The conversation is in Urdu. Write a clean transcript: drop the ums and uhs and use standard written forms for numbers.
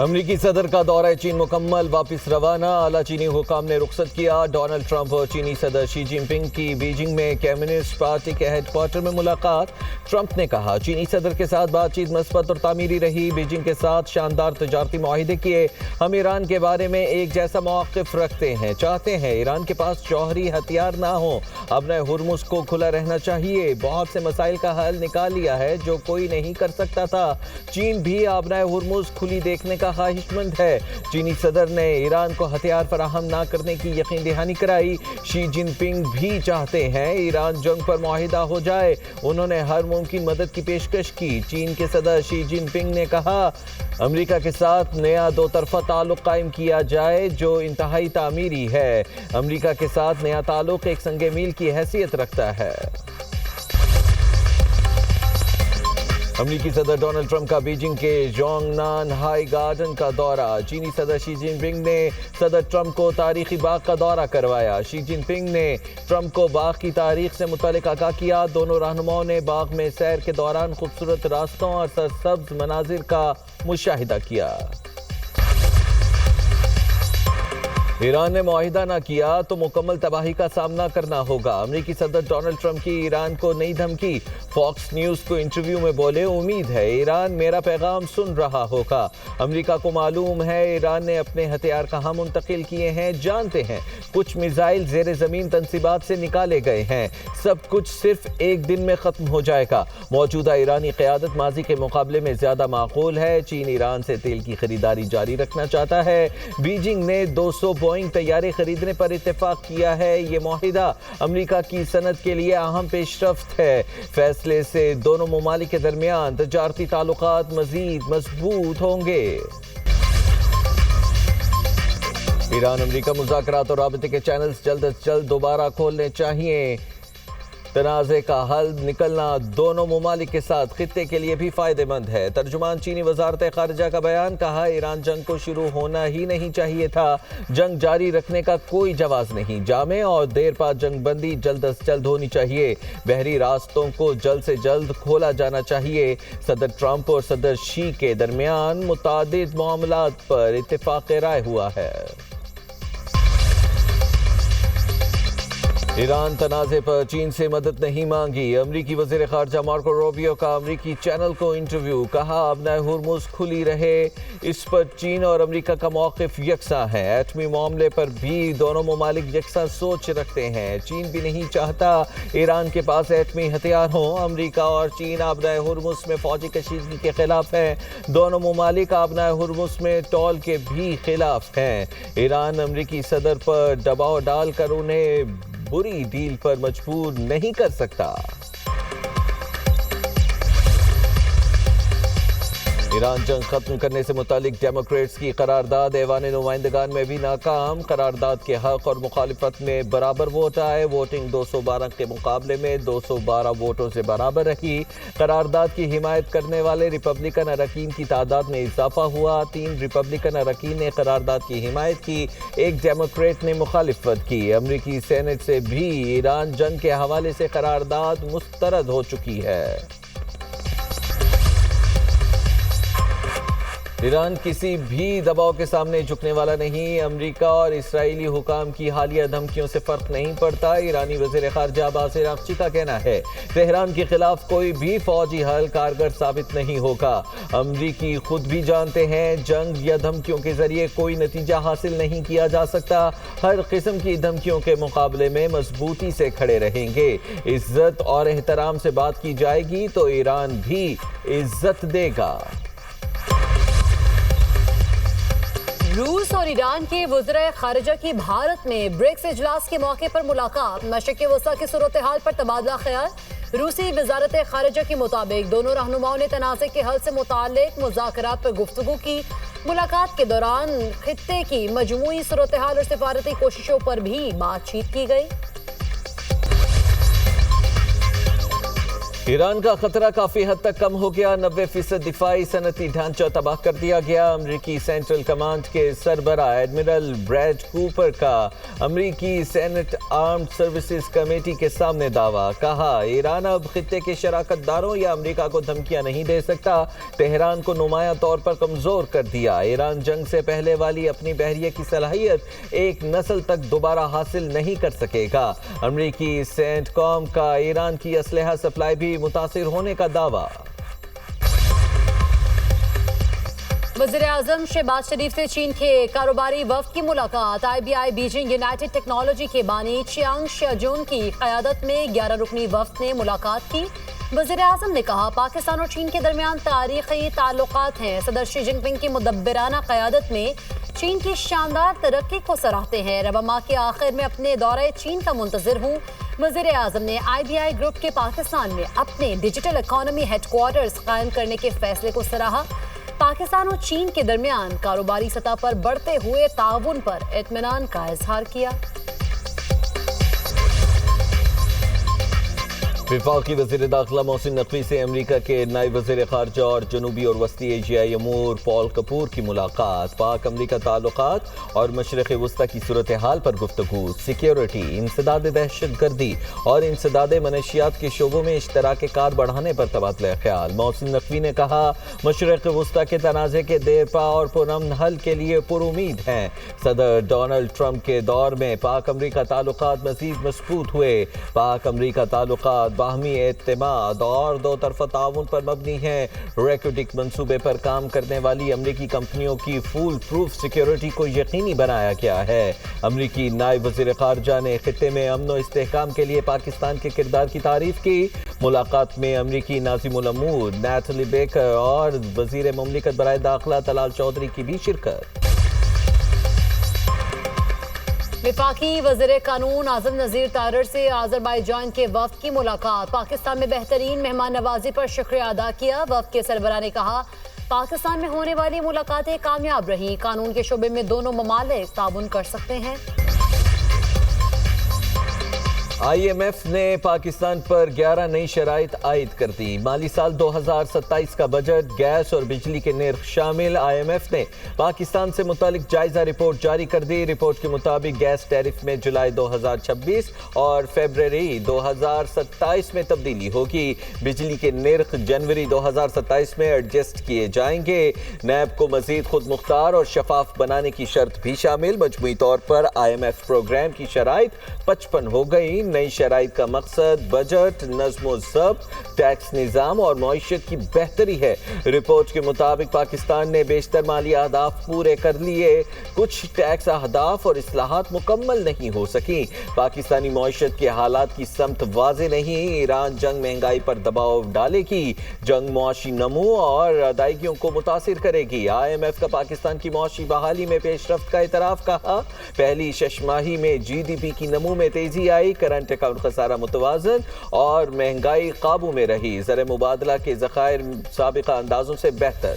امریکی صدر کا دورہ چین مکمل، واپس روانہ۔ اعلیٰ چینی حکام نے رخصت کیا۔ ڈونلڈ ٹرمپ اور چینی صدر شی جن پنگ کی بیجنگ میں کمیونسٹ پارٹی کے ہیڈ کوارٹر میں ملاقات۔ ٹرمپ نے کہا چینی صدر کے ساتھ بات چیت مثبت اور تعمیری رہی، بیجنگ کے ساتھ شاندار تجارتی معاہدے کیے۔ ہم ایران کے بارے میں ایک جیسا موقف رکھتے ہیں، چاہتے ہیں ایران کے پاس جوہری ہتھیار نہ ہوں، ابنۂ ہرمز کو کھلا رہنا چاہیے۔ بہت سے مسائل کا حل نکال لیا ہے جو کوئی نہیں کر سکتا تھا۔ چین بھی ابنۂ ہرمز کھلی دیکھنے کا خواہش مند ہے۔ چینی صدر نے ایران کو ہتھیار فراہم نہ کرنے کی یقین دہانی کرائی۔ شی جن پنگ بھی چاہتے ہیں ایران جنگ پر معاہدہ ہو جائے۔ انہوں نے ہر ممکن مدد کی پیشکش کی۔ چین کے صدر شی جن پنگ نے کہا امریکہ کے ساتھ نیا دو طرفہ تعلق قائم کیا جائے جو انتہائی تعمیری ہے۔ امریکہ کے ساتھ نیا تعلق ایک سنگ میل کی حیثیت رکھتا ہے۔ امریکی صدر ڈونلڈ ٹرمپ کا بیجنگ کے جونگ نان ہائی گارڈن کا دورہ۔ چینی صدر شی جن پنگ نے صدر ٹرمپ کو تاریخی باغ کا دورہ کروایا۔ شی جن پنگ نے ٹرمپ کو باغ کی تاریخ سے متعلق آگاہ کیا۔ دونوں رہنماؤں نے باغ میں سیر کے دوران خوبصورت راستوں اور سرسبز مناظر کا مشاہدہ کیا۔ ایران نے معاہدہ نہ کیا تو مکمل تباہی کا سامنا کرنا ہوگا۔ امریکی صدر ڈونلڈ ٹرمپ کی ایران کو نئی دھمکی۔ فاکس نیوز کو انٹرویو میں بولے امید ہے ایران میرا پیغام سن رہا ہوگا۔ امریکہ کو معلوم ہے ایران نے اپنے ہتھیار کہاں منتقل کیے ہیں، جانتے ہیں کچھ میزائل زیر زمین تنصیبات سے نکالے گئے ہیں۔ سب کچھ صرف ایک دن میں ختم ہو جائے گا۔ موجودہ ایرانی قیادت ماضی کے مقابلے میں زیادہ معقول ہے۔ چین ایران سے تیل کی خریداری جاری رکھنا چاہتا ہے۔ بیجنگ نے 200 بوئنگ طیارے خریدنے پر اتفاق کیا ہے۔ یہ معاہدہ امریکہ کی صنعت کے لیے اہم پیش رفت ہے۔ فیصلے سے دونوں ممالک کے درمیان تجارتی تعلقات مزید مضبوط ہوں گے۔ ایران امریکہ مذاکرات اور رابطے کے چینلز جلد از جلد دوبارہ کھولنے چاہیے۔ تنازع کا حل نکلنا دونوں ممالک کے ساتھ خطے کے لیے بھی فائدہ مند ہے۔ ترجمان چینی وزارت خارجہ کا بیان، کہا ایران جنگ کو شروع ہونا ہی نہیں چاہیے تھا، جنگ جاری رکھنے کا کوئی جواز نہیں۔ جامع اور دیر پا جنگ بندی جلد از جلد ہونی چاہیے، بحری راستوں کو جلد سے جلد کھولا جانا چاہیے۔ صدر ٹرمپ اور صدر شی کے درمیان متعدد معاملات پر اتفاق رائے ہوا ہے۔ ایران تنازع پر چین سے مدد نہیں مانگی۔ امریکی وزیر خارجہ مارکو روبیو کا امریکی چینل کو انٹرویو، کہا ابنۂ ہرمز کھلی رہے، اس پر چین اور امریکہ کا موقف یکساں ہے۔ ایٹمی معاملے پر بھی دونوں ممالک یکساں سوچ رکھتے ہیں۔ چین بھی نہیں چاہتا ایران کے پاس ایٹمی ہتھیار ہوں۔ امریکہ اور چین ابنۂ ہرمز میں فوجی کشیدگی کے خلاف ہیں۔ دونوں ممالک ابنۂ ہرمز میں ٹول کے بھی خلاف ہیں۔ ایران امریکی صدر پر دباؤ ڈال کر انہیں بری ڈیل پر مجبور نہیں کر سکتا۔ ایران جنگ ختم کرنے سے متعلق ڈیموکریٹس کی قرارداد ایوان نمائندگان میں بھی ناکام۔ قرارداد کے حق اور مخالفت میں برابر ووٹ آئے۔ ووٹنگ 212 کے مقابلے میں 212 ووٹوں سے برابر رہی۔ قرارداد کی حمایت کرنے والے ریپبلکن اراکین کی تعداد میں اضافہ ہوا۔ 3 ریپبلکن اراکین نے قرارداد کی حمایت کی، 1 ڈیموکریٹ نے مخالفت کی۔ امریکی سینٹ سے بھی ایران جنگ کے حوالے سے قرارداد مسترد ہو چکی ہے۔ ایران کسی بھی دباؤ کے سامنے جھکنے والا نہیں۔ امریکہ اور اسرائیلی حکام کی حالیہ دھمکیوں سے فرق نہیں پڑتا۔ ایرانی وزیر خارجہ عباس عراقچی کا کہنا ہے تہران کے خلاف کوئی بھی فوجی حل کارگر ثابت نہیں ہوگا۔ امریکی خود بھی جانتے ہیں جنگ یا دھمکیوں کے ذریعے کوئی نتیجہ حاصل نہیں کیا جا سکتا۔ ہر قسم کی دھمکیوں کے مقابلے میں مضبوطی سے کھڑے رہیں گے۔ عزت اور احترام سے بات کی جائے گی تو ایران بھی عزت دے گا۔ روس اور ایران کے وزرائے خارجہ کی بھارت میں برکس اجلاس کے موقع پر ملاقات۔ مشرق وسطیٰ کی صورتحال پر تبادلہ خیال۔ روسی وزارت خارجہ کے مطابق دونوں رہنماؤں نے تنازع کے حل سے متعلق مذاکرات پر گفتگو کی۔ ملاقات کے دوران خطے کی مجموعی صورتحال اور سفارتی کوششوں پر بھی بات چیت کی گئی۔ ایران کا خطرہ کافی حد تک کم ہو گیا، 90% دفاعی صنعتی ڈھانچہ تباہ کر دیا گیا۔ امریکی سینٹرل کمانڈ کے سربراہ ایڈمرل بریڈ کوپر کا امریکی سینٹ آرمڈ سروسز کمیٹی کے سامنے دعویٰ، کہا ایران اب خطے کے شراکت داروں یا امریکہ کو دھمکیاں نہیں دے سکتا، تہران کو نمایاں طور پر کمزور کر دیا۔ ایران جنگ سے پہلے والی اپنی بحریے کی صلاحیت ایک نسل تک دوبارہ حاصل نہیں کر سکے گا۔ امریکی سینٹ کام کا ایران کی اسلحہ سپلائی بھی متاثر ہونے کا دعویٰ۔ وزیر اعظم شہباز شریف سے چین کے کاروباری وفد کی ملاقات، IBI بیجنگ یونائٹڈ ٹیکنالوجی کے بانی چیانگ شیجون کی قیادت میں 11 رکنی وفد نے ملاقات کی۔ وزیر اعظم نے کہا پاکستان اور چین کے درمیان تاریخی تعلقات ہیں، صدر شی جن پنگ کی مدبرانہ قیادت میں چین کی شاندار ترقی کو سراہتے ہیں، ربع ماہ کے آخر میں اپنے دورہ چین کا منتظر ہوں۔ وزیر اعظم نے IBI گروپ کے پاکستان میں اپنے ڈیجیٹل اکانومی ہیڈ کوارٹرز قائم کرنے کے فیصلے کو سراہا۔ پاکستان اور چین کے درمیان کاروباری سطح پر بڑھتے ہوئے تعاون پر اطمینان کا اظہار کیا۔ وفاقی وزیر داخلہ محسن نقوی سے امریکہ کے نائب وزیر خارجہ اور جنوبی اور وسطی ایشیائی امور پال کپور کی ملاقات، پاک امریکہ تعلقات اور مشرق وسطی کی صورتحال پر گفتگو، سیکیورٹی، انسداد دہشت گردی اور انسداد منشیات کے شعبوں میں اشتراک کار بڑھانے پر تبادلہ خیال۔ محسن نقوی نے کہا مشرق وسطی کے تنازع کے دیرپا اور پرامن حل کے لیے پر امید ہیں۔ صدر ڈونلڈ ٹرمپ کے دور میں پاک امریکہ تعلقات مزید مضبوط ہوئے۔ پاک امریکہ تعلقات باہمی اعتماد اور دو طرفہ تعاون پر مبنی ہیں۔ ریکوٹک منصوبے پر کام کرنے والی امریکی کمپنیوں کی فول پروف سیکیورٹی کو یقینی بنایا گیا ہے۔ امریکی نائب وزیر خارجہ نے خطے میں امن و استحکام کے لیے پاکستان کے کردار کی تعریف کی۔ ملاقات میں امریکی ناظم الامور نیتلی بیکر اور وزیر مملکت برائے داخلہ طلال چودھری کی بھی شرکت۔ وفاقی وزیر قانون اعظم نذیر طارر سے آذربائیجان کے وفد کی ملاقات، پاکستان میں بہترین مہمان نوازی پر شکریہ ادا کیا۔ وفد کے سربراہ نے کہا پاکستان میں ہونے والی ملاقاتیں کامیاب رہیں، قانون کے شعبے میں دونوں ممالک تعاون کر سکتے ہیں۔ IMF نے پاکستان پر 11 نئی شرائط عائد کر دی۔ مالی سال 2027 کا بجٹ، گیس اور بجلی کے نرخ شامل۔ IMF نے پاکستان سے متعلق جائزہ رپورٹ جاری کر دی۔ رپورٹ کے مطابق گیس ٹیرف میں جولائی 2026 اور فیبروری 2027 میں تبدیلی ہوگی۔ بجلی کے نرخ جنوری 2027 میں ایڈجسٹ کیے جائیں گے۔ نیب کو مزید خود مختار اور شفاف بنانے کی شرط بھی شامل۔ مجموعی طور پر IMF پروگرام کی شرائط 55 ہو گئی۔ نئی شرائط کا مقصد بجٹ، نظم و ضبط، ٹیکس نظام اور معیشت کی بہتری ہے۔ رپورٹ کے مطابق پاکستان نے بیشتر مالی اہداف پورے کر لیے، کچھ ٹیکس اہداف اور اصلاحات مکمل نہیں ہو سکیں۔ پاکستانی معیشت کے حالات کی سمت واضح نہیں۔ ایران جنگ مہنگائی پر دباؤ ڈالے گی۔ جنگ معاشی نمو اور ادائیگیوں کو متاثر کرے گی۔ IMF کا پاکستان کی معاشی بحالی میں پیش رفت کا اعتراف، کہا پہلی شش ماہی میں GDP کی نمو میں تیزی آئی، کرنٹ اکاؤنٹ خسارہ متوازن اور مہنگائی قابو میں رہی۔ زر مبادلہ کے ذخائر سابقہ اندازوں سے بہتر۔